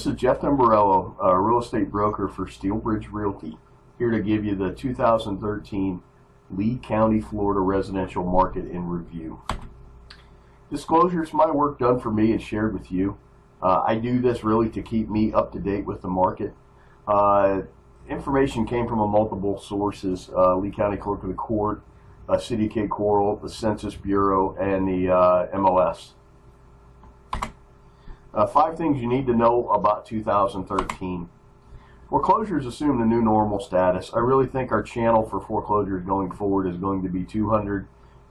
This is Jeff Tamburello, a real estate broker for Steelbridge Realty, here to give you the 2013 Lee County, Florida residential market in review. Disclosures, my work done for me and shared with you. I do this really to keep me up to date with the market. Information came from multiple sources: Lee County Clerk of the Court, City of Cape Coral, the Census Bureau, and the MLS. 5 things you need to know about 2013. Foreclosures assume the new normal status. I really think our channel for foreclosures going forward is going to be 200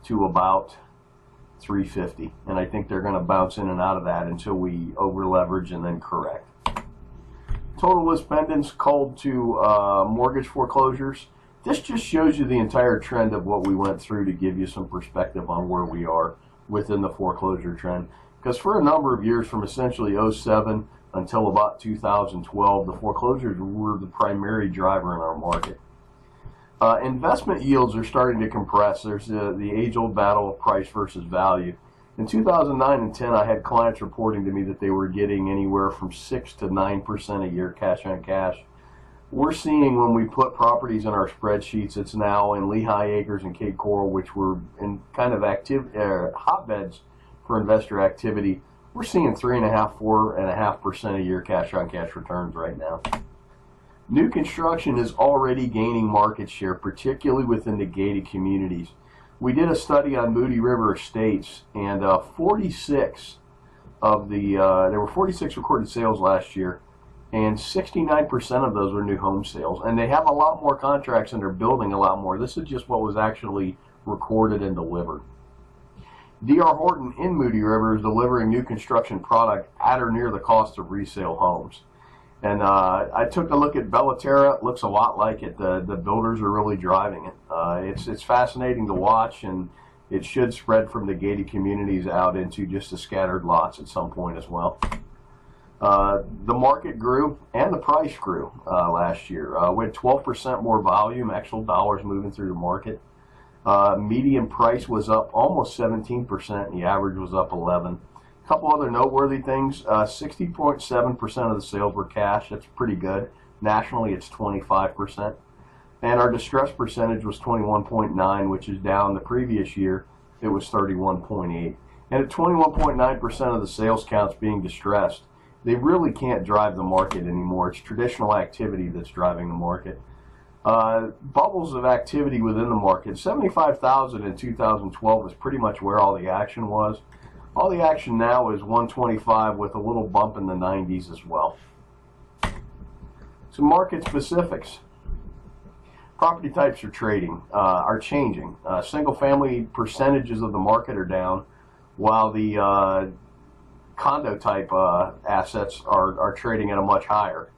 to about 350, and I think they're going to bounce in and out of that until we over leverage and then correct. Total list pendants called to mortgage foreclosures. This just shows you the entire trend of what we went through to give you some perspective on where we are within the foreclosure trend. Because for a number of years, from essentially 07 until about 2012, the foreclosures were the primary driver in our market. Investment yields are starting to compress. There's the age-old battle of price versus value. In 2009 and 10, I had clients reporting to me that they were getting anywhere from 6 to 9% a year cash on cash. We're seeing, when we put properties in our spreadsheets, it's now in Lehigh Acres and Cape Coral, which were in kind of hotbeds for investor activity. We're seeing 3.5%, 4.5% a year cash on cash returns right now. New construction is already gaining market share, particularly within the gated communities. We did a study on Moody River Estates, and 46 of the there were 46 recorded sales last year, and 69% of those were new home sales. And they have a lot more contracts, and they're building a lot more. This is just what was actually recorded and delivered. D.R. Horton in Moody River is delivering new construction product at or near the cost of resale homes. And I took a look at Bellaterra. It looks a lot like it. The builders are really driving it. It's fascinating to watch, and it should spread from the gated communities out into just the scattered lots at some point as well. The market grew and the price grew last year. We had 12% more volume, actual dollars moving through the market. Median price was up almost 17%, and the average was up 11%. A couple other noteworthy things: 60.7% of the sales were cash. That's pretty good. Nationally, it's 25%. And our distress percentage was 21.9%, which is down. The previous year, it was 31.8%. And at 21.9% of the sales counts being distressed, they really can't drive the market anymore. It's traditional activity that's driving the market. Bubbles of activity within the market. 75,000 in 2012 is pretty much where all the action was. All the action now is 125 with a little bump in the 90s as well. Some market specifics. Property types are changing. Single family percentages of the market are down, while the condo type assets are trading at a much higher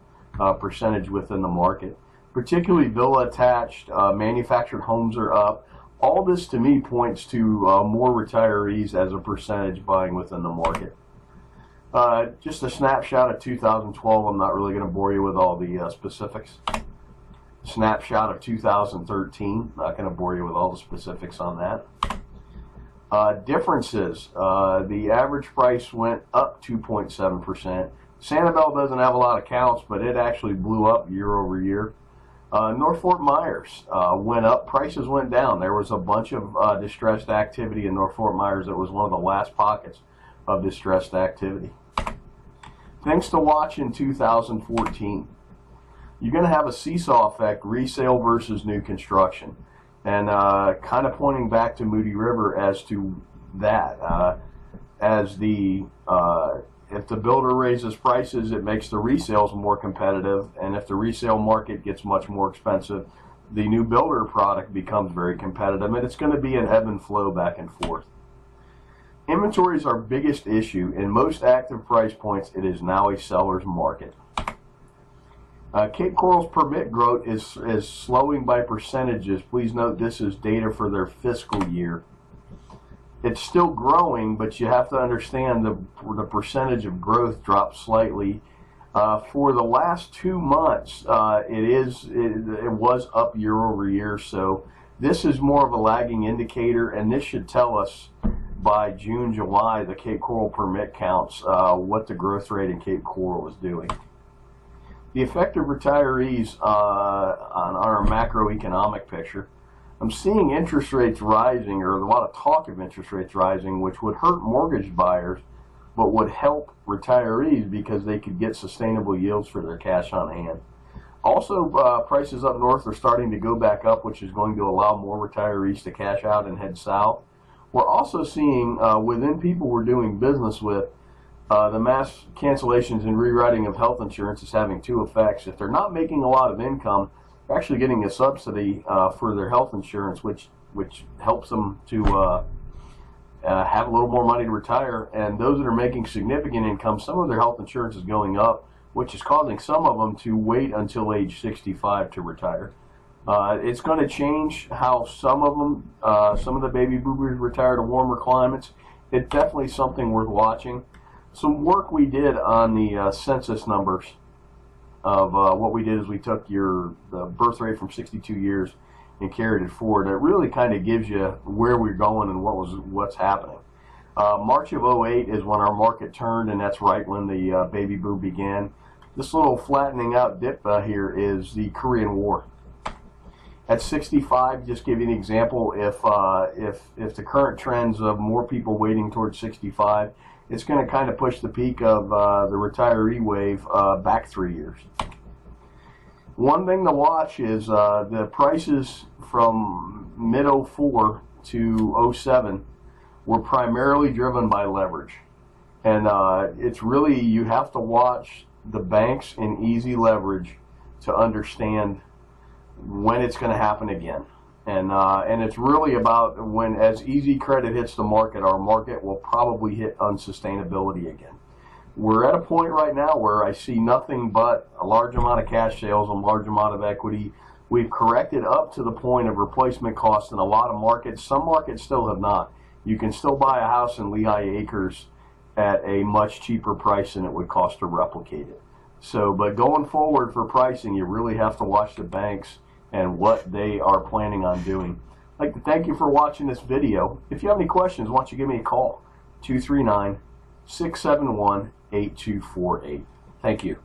percentage within the market. Particularly villa attached, manufactured homes are up. All this to me points to more retirees as a percentage buying within the market. Just a snapshot of 2012. I'm not really going to bore you with all the specifics. Snapshot of 2013. Not going to bore you with all the specifics on that. Differences. The average price went up 2.7%. Sanibel doesn't have a lot of counts, but it actually blew up year over year. North Fort Myers went up, prices went down. There was a bunch of distressed activity in North Fort Myers. That was one of the last pockets of distressed activity. Things to watch in 2014. You're going to have a seesaw effect, resale versus new construction. And kind of pointing back to Moody River as to that. If the builder raises prices, it makes the resales more competitive, and if the resale market gets much more expensive, the new builder product becomes very competitive, and it's going to be an ebb and flow back and forth. Inventory is our biggest issue. In most active price points, it is now a seller's market. Cape Coral's permit growth is slowing by percentages. Please note this is data for their fiscal year. It's still growing, but you have to understand the percentage of growth dropped slightly. For the last 2 months, it was up year over year. So this is more of a lagging indicator, and this should tell us by June, July, the Cape Coral permit counts, what the growth rate in Cape Coral is doing. The effect of retirees on our macroeconomic picture. I'm seeing interest rates rising, or a lot of talk of interest rates rising, which would hurt mortgage buyers, but would help retirees because they could get sustainable yields for their cash on hand. Also, prices up north are starting to go back up, which is going to allow more retirees to cash out and head south. We're also seeing within people we're doing business with, the mass cancellations and rewriting of health insurance is having two effects. If they're not making a lot of income, they're actually getting a subsidy for their health insurance, which helps them to have a little more money to retire. And those that are making significant income, some of their health insurance is going up, which is causing some of them to wait until age 65 to retire. It's going to change how some of them, some of the baby boomers retire to warmer climates. It's definitely something worth watching. Some work we did on the census numbers of what we did is we took the birth rate from 62 years and carried it forward. It really kind of gives you where we're going and what's happening. March of 08 is when our market turned, and that's right when the baby boom began. This little flattening out dip here is the Korean War. At 65, just give you an example, if the current trends of more people waiting towards 65, it's going to kind of push the peak of the retiree wave back 3 years. One thing to watch is the prices from mid-04 to 07 were primarily driven by leverage. And it's really, you have to watch the banks in easy leverage to understand when it's going to happen again. And it's really about when, as easy credit hits the market, our market will probably hit unsustainability again. We're at a point right now where I see nothing but a large amount of cash sales, a large amount of equity. We've corrected up to the point of replacement cost in a lot of markets. Some markets still have not. You can still buy a house in Lehigh Acres at a much cheaper price than it would cost to replicate it. So, but going forward for pricing, you really have to watch the banks and what they are planning on doing. I'd like to thank you for watching this video. If you have any questions, why don't you give me a call, 239-671-8248. Thank you.